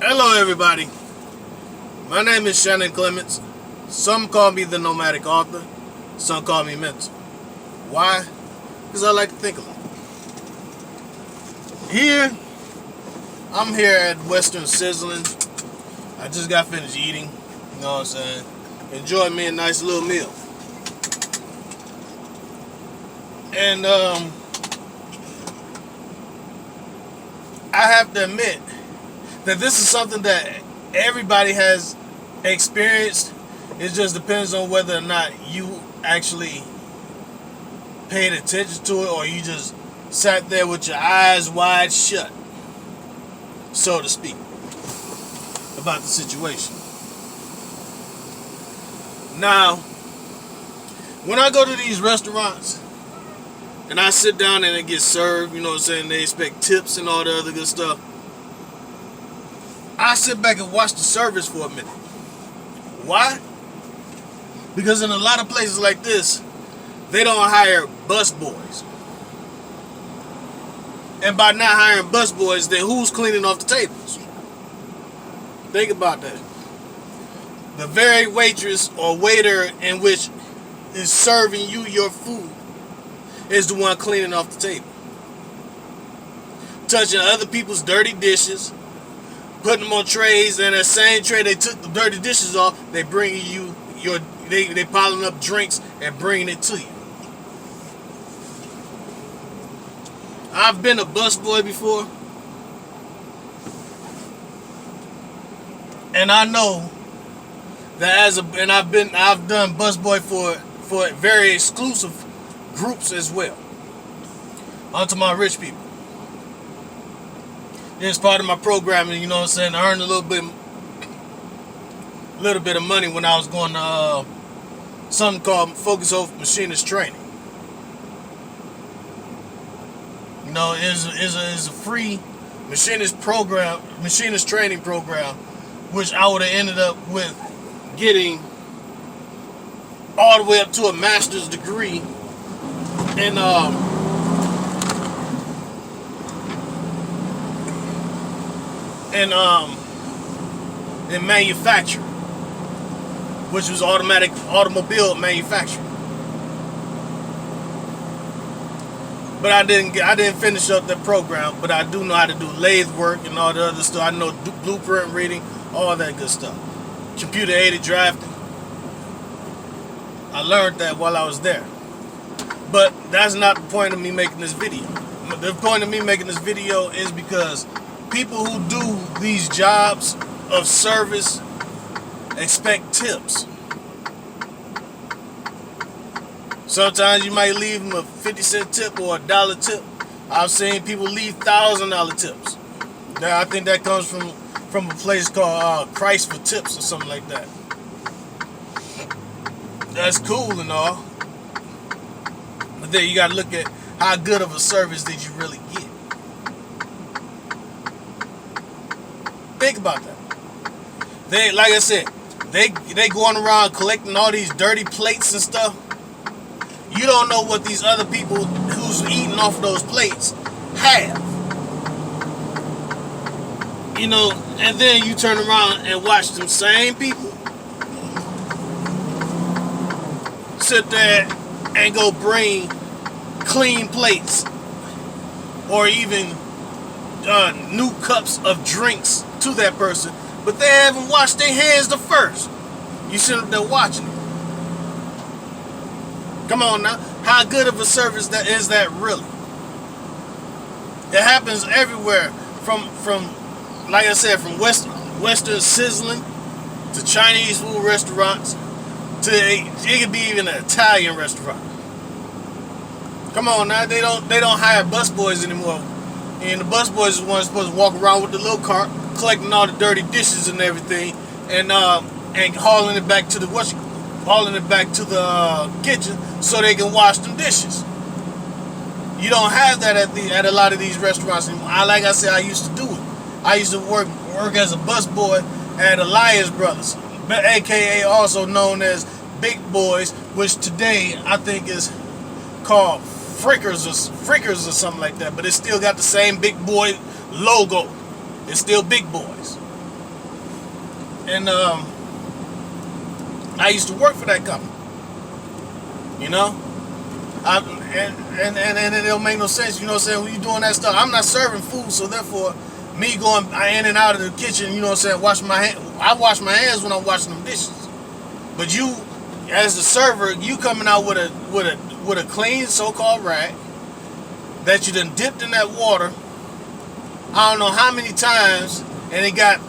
Hello, everybody. My name is Shannon Clements. Some call me the nomadic author. Some call me mental. Why? Because I like to think a lot. I'm here at Western Sizzling. I just got finished eating. You know what I'm saying? Enjoy me a nice little meal. And I have to admit that this is something that everybody has experienced. It just depends on whether or not you actually paid attention to it or you just sat there with your eyes wide shut, so to speak, about the situation. Now, when I go to these restaurants and I sit down and it gets served, you know what I'm saying, they expect tips and all the other good stuff, I sit back and watch the service for a minute. Why? Because in a lot of places like this, they don't hire bus boys. And by not hiring bus boys, then who's cleaning off the tables? Think about that. The very waitress or waiter in which is serving you your food is the one cleaning off the table. Touching other people's dirty dishes, putting them on trays, and that same tray they took the dirty dishes off, they bringing you they piling up drinks and bringing it to you. I've been a busboy before, and I know that I've done busboy for very exclusive groups as well. Onto my rich people. It's part of my programming, you know what I'm saying. I earned a little bit of money when I was going to something called Focus Hope Machinist Training. You know, it's a free machinist training program, which I would have ended up with getting all the way up to a master's degree in in manufacturing, which was automobile manufacturing. But I didn't finish up that program. But I do know how to do lathe work and all the other stuff. I know blueprint reading, all that good stuff. Computer aided drafting. I learned that while I was there. But that's not the point of me making this video. The point of me making this video is because people who do these jobs of service expect tips. Sometimes you might leave them a 50-cent tip or a $1 tip. I've seen people leave $1,000 tips. Now, I think that comes from a place called Christ for Tips or something like that. That's cool and all. But then you got to look at how good of a service did you really get. Think about that. Like I said, they going around collecting all these dirty plates and stuff. You don't know what these other people who's eating off those plates have. You know, and then you turn around and watch them same people sit there and go bring clean plates or even new cups of drinks to that person, but they haven't washed their hands the first. You sit up there watching it. Come on now, how good of a service that is that really? It happens everywhere, from like I said, from Western Sizzling to Chinese food restaurants to it could be even an Italian restaurant. Come on now, they don't hire busboys anymore. And the busboys is the ones supposed to walk around with the little cart, collecting all the dirty dishes and everything, and hauling it back to the kitchen so they can wash them dishes. You don't have that at a lot of these restaurants anymore. Like I said, I used to do it. I used to work as a busboy at Elias Brothers, aka also known as Big Boys, which today I think is called Frickers or something like that, but it still got the same big boy logo. It's still Big Boys. and I used to work for that company. You know, and it don't make no sense. You know what I'm saying? When you doing that stuff, I'm not serving food, so therefore, me going in and out of the kitchen, you know what I'm saying? I wash my hands when I'm washing them dishes. But you, as the server, you coming out with a clean so-called rag that you done dipped in that water. I don't know how many times, and it got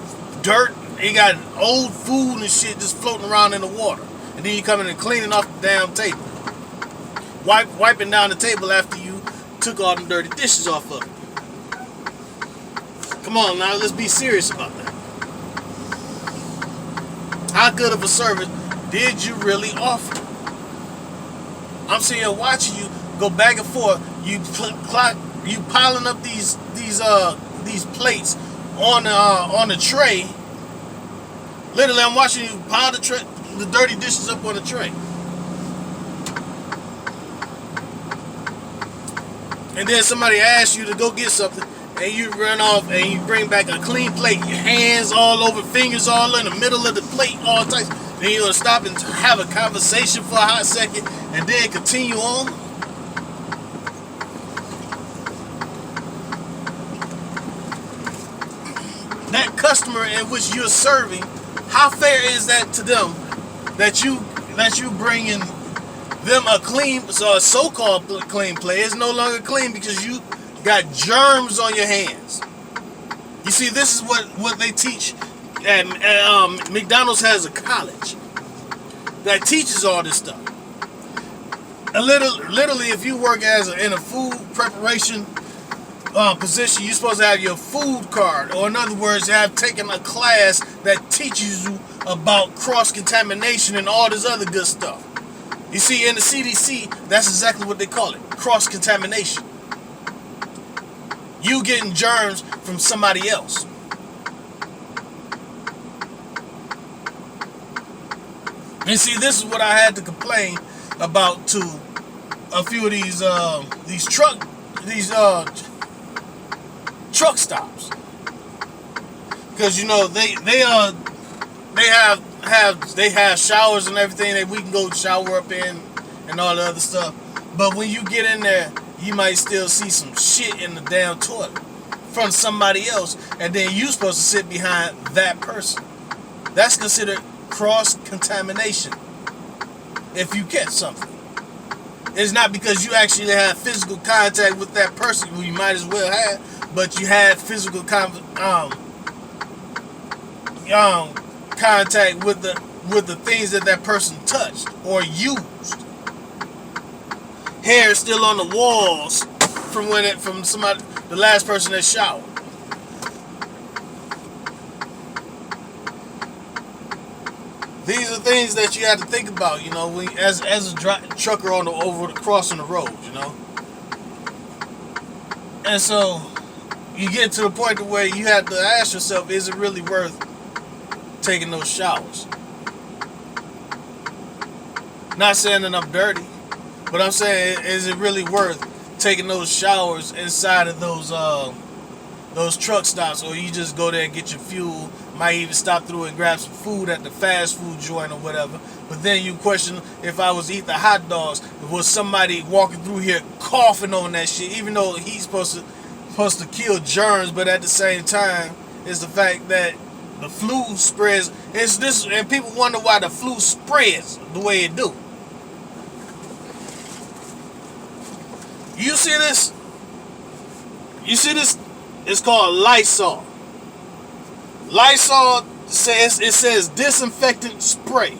dirt, it got old food and shit just floating around in the water. And then you come in and cleaning off the damn table. Wiping down the table after you took all them dirty dishes off of it. Come on now, let's be serious about that. How good of a service did you really offer? I'm sitting here watching you go back and forth. You piling up these plates on the tray. Literally, I'm watching you pile the dirty dishes up on the tray. And then somebody asks you to go get something, and you run off and you bring back a clean plate, your hands all over, fingers all in the middle of the plate, all types. Then you're gonna stop and have a conversation for a hot second, and then continue on. That customer in which you're serving, how fair is that to them that you bringing them a so-called clean plate? It's no longer clean because you got germs on your hands. You see, this is what they teach at McDonald's. Has a college that teaches all this stuff. Literally, if you work in a food preparation position, you're supposed to have your food card, or in other words, you have taken a class that teaches you about cross-contamination and all this other good stuff. You see, in the CDC, that's exactly what they call it, cross-contamination. You getting germs from somebody else. And see, this is what I had to complain about to a few of these truck stops, because you know they have showers and everything that we can go shower up in and all the other stuff. But when you get in there, you might still see some shit in the damn toilet from somebody else, and then you supposed to sit behind that person. That's considered cross-contamination. If you catch something, it's not because you actually have physical contact with that person, who you might as well have, but you had physical contact with the things that person touched or used. Hair is still on the walls from the last person that showered. These are things that you have to think about, you know, as a trucker crossing the road, you know. And so you get to the point to where you have to ask yourself, is it really worth taking those showers? Not saying that I'm dirty, but I'm saying, is it really worth taking those showers inside of those truck stops, or you just go there and get your fuel? Might even stop through and grab some food at the fast food joint or whatever. But then you question, if I was to eat the hot dogs, was somebody walking through here coughing on that shit, even though he's supposed to kill germs, but at the same time, it's the fact that the flu spreads. It's this, and people wonder why the flu spreads the way it do. You see this? You see this? It's called Lysol. Lysol says disinfectant spray.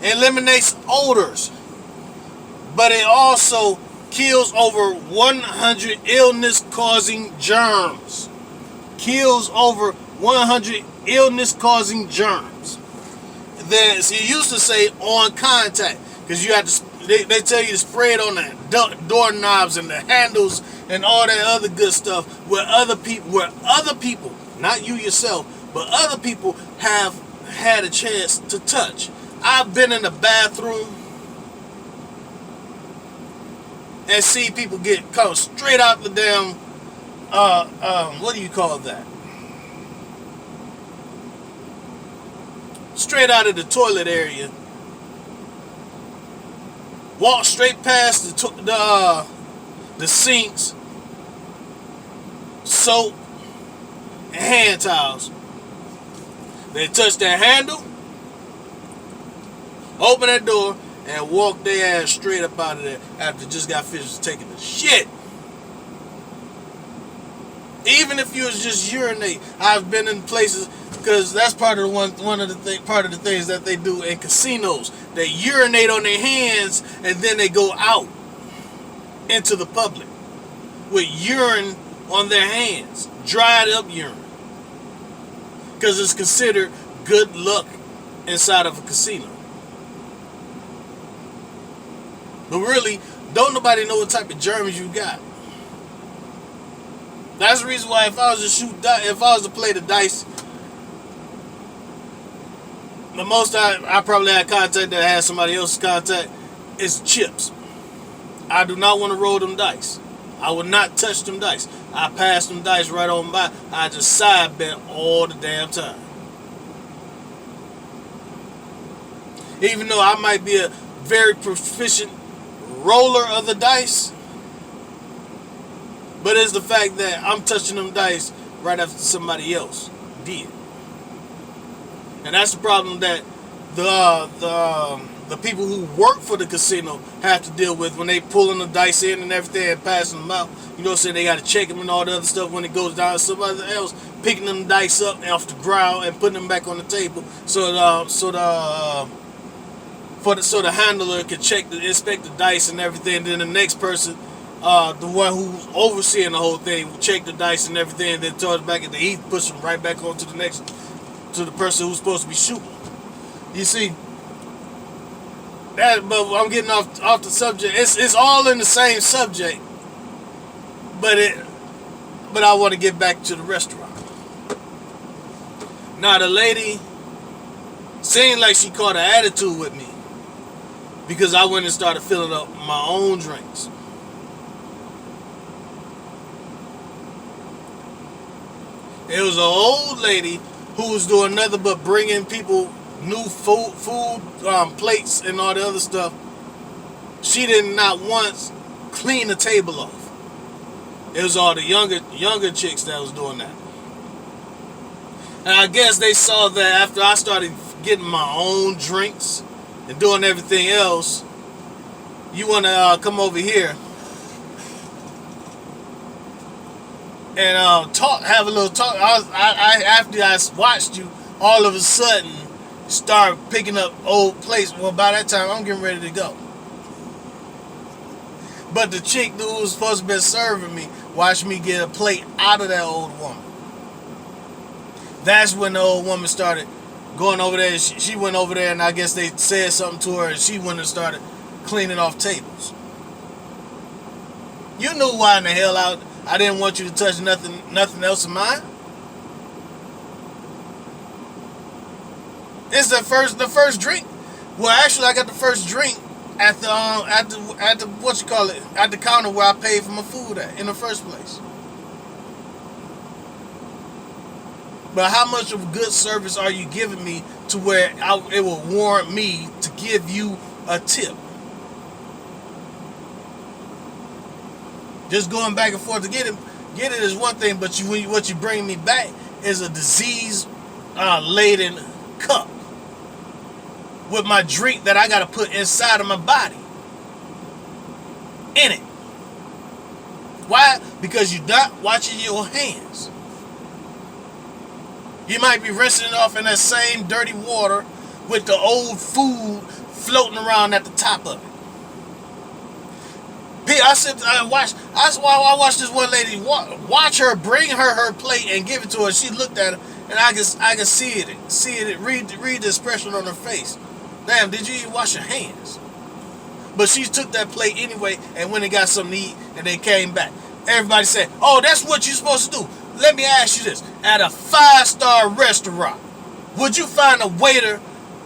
It eliminates odors, but it also kills over 100 illness-causing germs. Kills over 100 illness-causing germs. Then so you used to say on contact, because you had to. They tell you to spray it on the doorknobs and the handles and all that other good stuff, where other people, not you yourself, but other people have had a chance to touch. I've been in the bathroom and see people come straight out the damn, what do you call that? straight out of the toilet area, walked straight past the sinks, soap, and hand towels. They touched that handle, opened that door, and walked their ass straight up out of there after just got finished taking the shit. Even if you was just urinate, I've been in places, because that's part of the things that they do in casinos. They urinate on their hands and then they go out into the public with urine on their hands, dried up urine, because it's considered good luck inside of a casino. But really, don't nobody know what type of germs you got. That's the reason why if I was to play the dice, the most I probably had contact that had somebody else's contact is chips. I do not want to roll them dice. I would not touch them dice. I pass them dice right on by. I just side bet all the damn time. Even though I might be a very proficient roller of the dice, but it's the fact that I'm touching them dice right after somebody else did. And that's the problem that the people who work for the casino have to deal with when they pulling the dice in and everything and passing them out. You know what I'm saying? They got to check them and all the other stuff when it goes down. Somebody else picking them dice up off the ground and putting them back on the table so the handler can inspect the dice and everything. Then the next person, the one who's overseeing the whole thing, will check the dice and everything, and then throw it back at the heat, push them right back on to the person who's supposed to be shooting. You see, but I'm getting off the subject. It's all in the same subject, but I want to get back to the restaurant. Now the lady seemed like she caught an attitude with me because I went and started filling up my own drinks. It was an old lady who was doing nothing but bringing people new food plates and all the other stuff. She did not once clean the table off. It was all the younger chicks that was doing that. And I guess they saw that after I started getting my own drinks and doing everything else, you want to come over here and have a little talk. After I watched you, all of a sudden start picking up old plates. Well, by that time, I'm getting ready to go. But the chick who was supposed to be serving me watched me get a plate out of that old woman. That's when the old woman started going over there. She went over there, and I guess they said something to her, and she went and started cleaning off tables. You knew why in the hell I didn't want you to touch nothing else of mine. It's the first drink. Well, actually, I got the first drink at the at the counter where I paid for my food at in the first place. But how much of good service are you giving me to where it will warrant me to give you a tip? Just going back and forth to get it is one thing, but what you bring me back is a disease-laden cup with my drink that I got to put inside of my body in it. Why? Because you're not watching your hands. You might be rinsing it off in that same dirty water with the old food floating around at the top of it. I watched this one lady watch her bring her plate and give it to her. She looked at it, and I can see it. Read the expression on her face. Damn, did you even wash your hands? But she took that plate anyway and went and got something to eat, and then came back. Everybody said, "Oh, that's what you're supposed to do." Let me ask you this: at a 5-star restaurant, would you find a waiter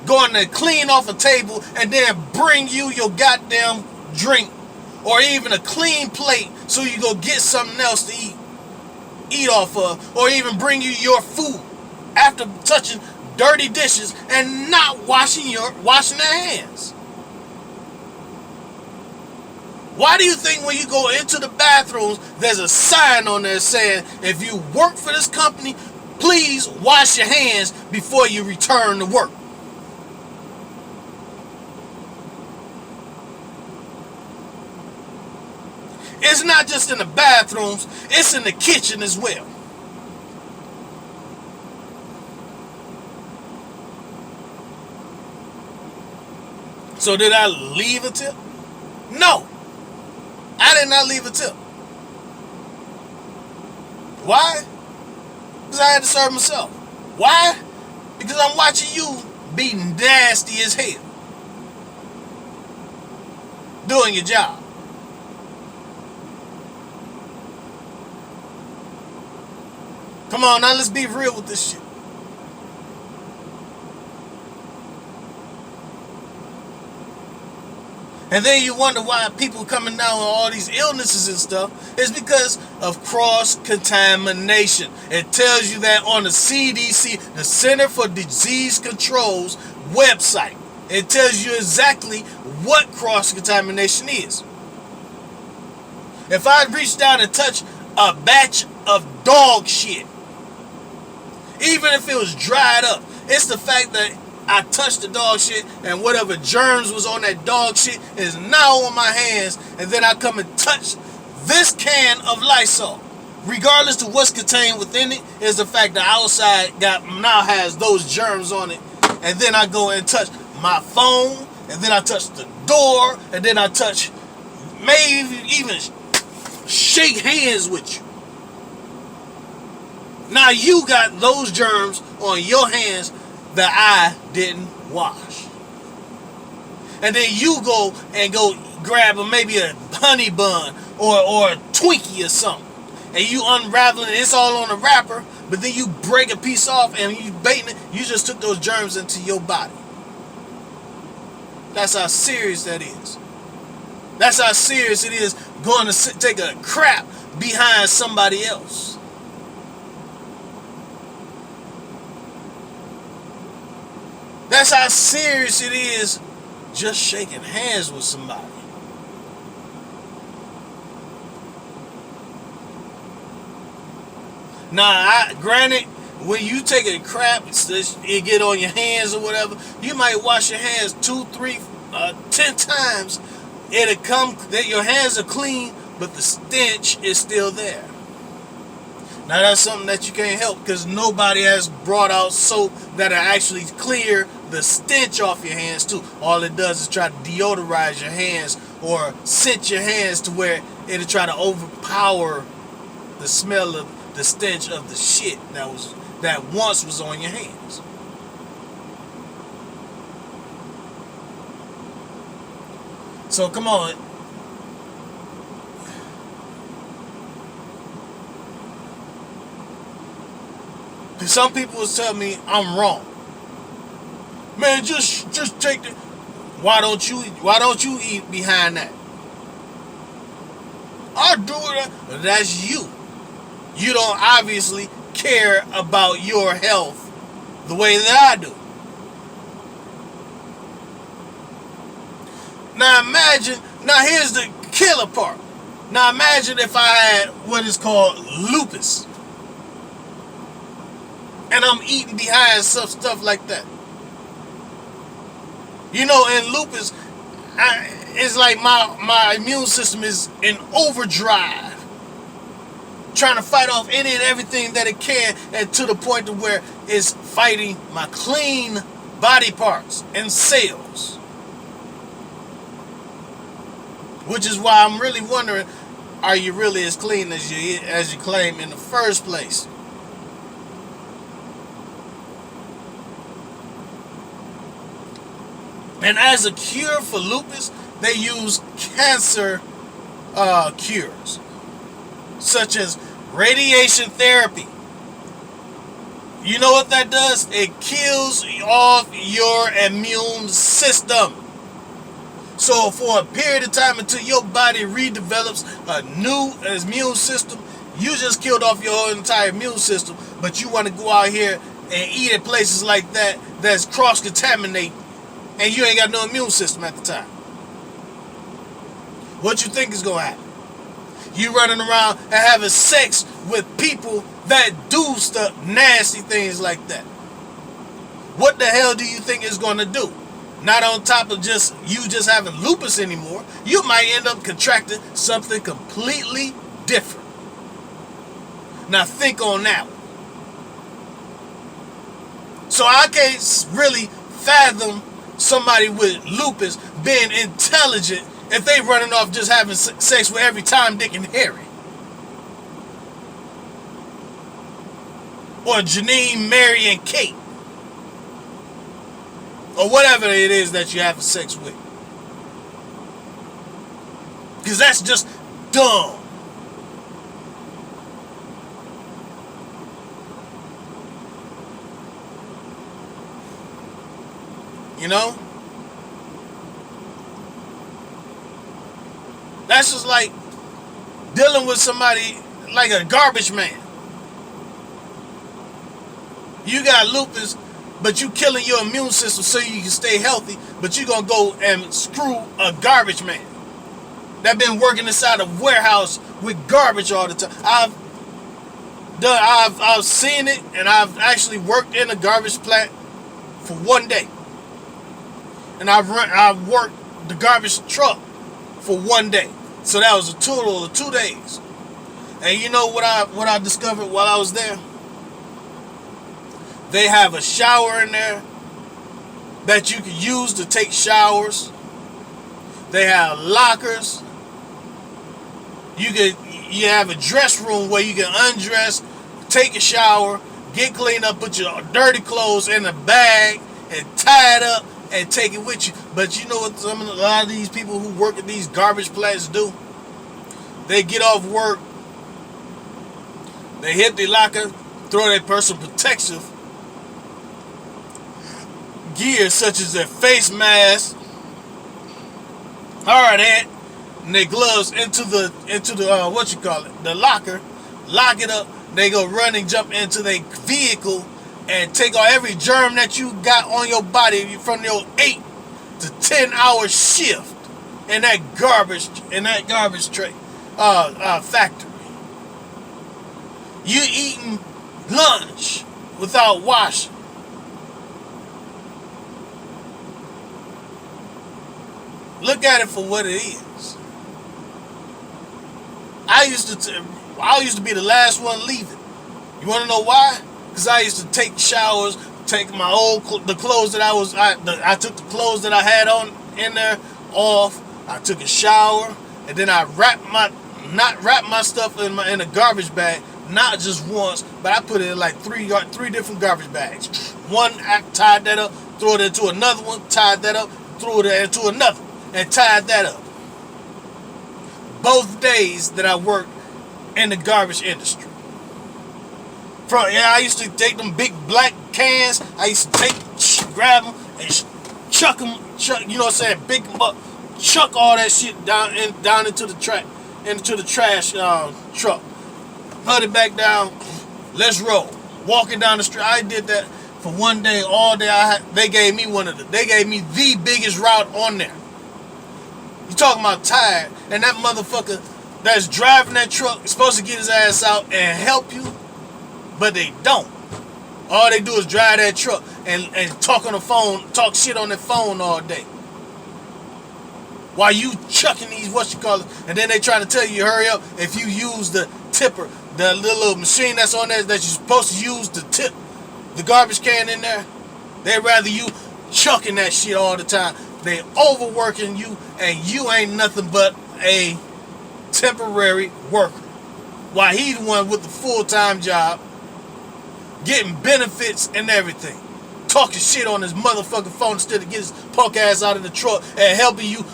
going to clean off a table and then bring you your goddamn drink, or even a clean plate so you go get something else to eat off of, or even bring you your food after touching dirty dishes and not washing their hands? Why do you think when you go into the bathrooms, there's a sign on there saying, if you work for this company, please wash your hands before you return to work? It's not just in the bathrooms, it's in the kitchen as well. So did I leave a tip? No. I did not leave a tip. Why? Because I had to serve myself. Why? Because I'm watching you be nasty as hell doing your job. Come on, now let's be real with this shit. And then you wonder why people coming down with all these illnesses and stuff. It's because of cross-contamination. It tells you that on the CDC, the Center for Disease Control's website. It tells you exactly what cross-contamination is. If I reach down and touch a batch of dog shit, even if it was dried up, it's the fact that I touched the dog shit and whatever germs was on that dog shit is now on my hands, and then I come and touch this can of Lysol. Regardless of what's contained within it, is the fact the outside now has those germs on it, and then I go and touch my phone, and then I touch the door, and then I touch, maybe even shake hands with you. Now you got those germs on your hands that I didn't wash. And then you go grab maybe a honey bun or a Twinkie or something, and you unravel it, it's all on the wrapper, but then you break a piece off and you baiting it, you just took those germs into your body. That's how serious that is. That's how serious it is going to take a crap behind somebody else. That's how serious it is just shaking hands with somebody. Now, granted, when you take a crap, it get on your hands or whatever, you might wash your hands 2, 3, 10 times. It'll come that your hands are clean, but the stench is still there. Now that's something that you can't help, because nobody has brought out soap that'll actually clear the stench off your hands too. All it does is try to deodorize your hands or scent your hands to where it'll try to overpower the smell of the stench of the shit that once was on your hands. So come on. Some people will tell me I'm wrong. Man, just take the. Why don't you eat behind that? I do it. That's you. You don't obviously care about your health the way that I do. Now imagine. Now here's the killer part. Now imagine if I had what is called lupus, and I'm eating behind some stuff like that. You know, in lupus, it's like my immune system is in overdrive, trying to fight off any and everything that it can, and to the point to where it's fighting my clean body parts and cells. Which is why I'm really wondering, are you really as clean as you claim in the first place? And as a cure for lupus, they use cancer cures, such as radiation therapy. You know what that does? It kills off your immune system. So for a period of time, until your body redevelops a new immune system, you just killed off your whole entire immune system. But you want to go out here and eat at places like that that's cross-contaminated, and you ain't got no immune system at the time. What you think is gonna happen? You running around and having sex with people that do stuff, nasty things like that. What the hell do you think it's gonna do? Not on top of just having lupus anymore, you might end up contracting something completely different. Now think on that one. So I can't really fathom somebody with lupus being intelligent if they running off just having sex with every Tom, Dick, and Harry. Or Janine, Mary, and Kate. Or whatever it is that you have sex with. Because that's just dumb. You know? That's just like dealing with somebody like a garbage man. You got lupus, but you killing your immune system so you can stay healthy, but you gonna go and screw a garbage man that been working inside a warehouse with garbage all the time. I've seen it, and I've actually worked in a garbage plant for one day, and I've worked the garbage truck for one day. So that was a total of 2 days. And you know what I discovered while I was there? They have a shower in there that you can use to take showers. They have lockers. You have a dress room where you can undress, take a shower, get cleaned up, put your dirty clothes in a bag, and tie it up and take it with you. But you know what a lot of these people who work at these garbage plants do? They get off work, they hit the locker, throw their personal protective gear such as their face mask, hard hat, and their gloves into the the locker, lock it up. They go run and jump into their vehicle and take out every germ that you got on your body from your 8 to 10 hour shift in that garbage tray factory. You eating lunch without washing. Look at it for what it is. I used to be the last one leaving. You want to know why? Because I used to take showers, take my the clothes that I took the clothes that I had on in there off. I took a shower, and then I wrapped my stuff in a garbage bag. Not just once, but I put it in like three different garbage bags. One, I tied that up, threw it into another one, tied that up, threw it into another one, and tied that up. Both days that I worked in the garbage industry. I used to take them big black cans. I used to grab them and chuck them. You know what I'm saying? Big them up, chuck all that shit down into the trash truck. Put it back down. Let's roll. Walking down the street. I did that for one day, all day. They gave me the biggest route on there. You talking about tired, and that motherfucker that's driving that truck is supposed to get his ass out and help you, but they don't. All they do is drive that truck and talk on the phone, talk shit on their phone all day. While you chucking these and then they trying to tell you hurry up if you use the tipper, the little machine that's on there that you're supposed to use to tip the garbage can in there. They'd rather you chucking that shit all the time. They overworking you, and you ain't nothing but a temporary worker. While he's the one with the full-time job, getting benefits and everything. Talking shit on his motherfucking phone instead of getting his punk ass out of the truck and helping you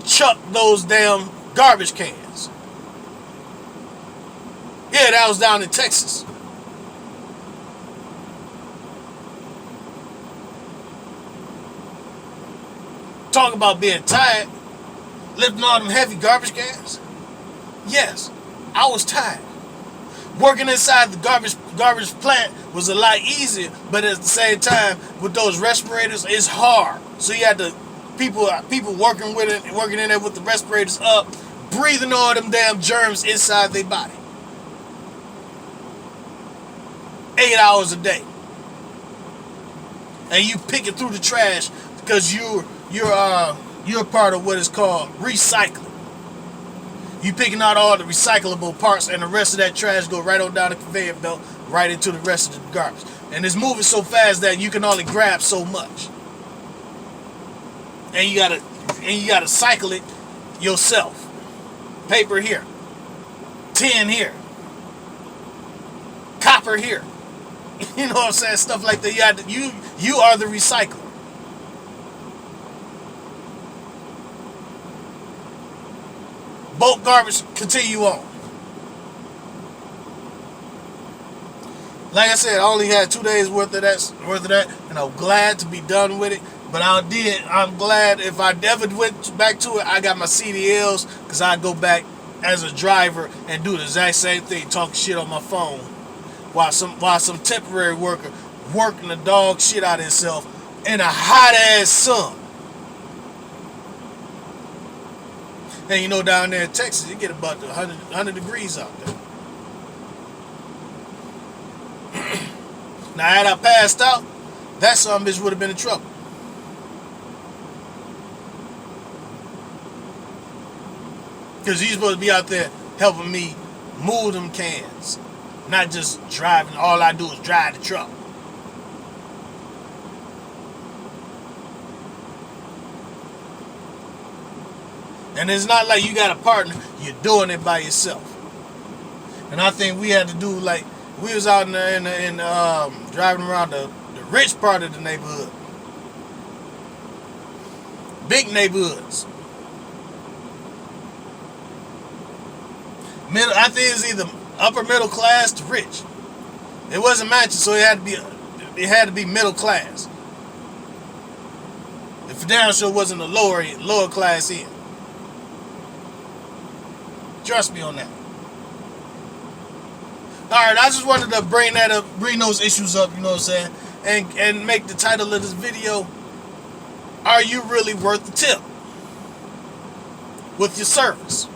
chuck those damn garbage cans. Yeah, that was down in Texas. Talk about being tired, lifting all them heavy garbage cans. Yes, I was tired. Working inside the garbage plant was a lot easier, but at the same time, with those respirators, it's hard. So you had to people working with it, working in there with the respirators up, breathing all them damn germs inside their body. 8 hours a day, and you picking through the trash because you're part of what is called recycling. You picking out all the recyclable parts, and the rest of that trash go right on down the conveyor belt, right into the rest of the garbage. And it's moving so fast that you can only grab so much, and you gotta cycle it yourself. Paper here, tin here, copper here. You know what I'm saying? Stuff like that. You are the recycler. Bulk garbage, continue on. Like I said, I only had 2 days worth of that, and I'm glad to be done with it. But I'm glad if I ever went back to it, I got my CDLs, because I go back as a driver and do the exact same thing, talking shit on my phone, while some temporary worker working the dog shit out of himself in a hot ass sun. And you know, down there in Texas, you get about 100 degrees out there. Now, had I passed out, that son bitch would have been in trouble. Because he's supposed to be out there helping me move them cans, not just driving. All I do is drive the truck. And it's not like you got a partner, you're doing it by yourself. And I think we had to do, like, we was out in driving around the rich part of the neighborhood. Big neighborhoods. I think it was either upper middle class to rich. It wasn't matching, so it had to be middle class. If for damn sure wasn't a lower class end. Trust me on that. Alright, I just wanted to bring that up, bring those issues up, you know what I'm saying? And make the title of this video, are you really worth the tip with your service?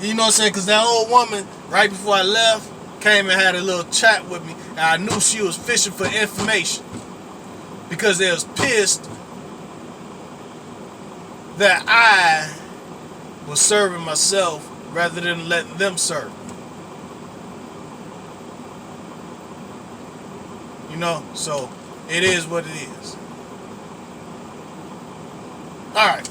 You know what I'm saying? Because that old woman, right before I left, came and had a little chat with me, and I knew she was fishing for information, because they was pissed that I was serving myself rather than letting them serve me. You know, so it is what it is. Alright.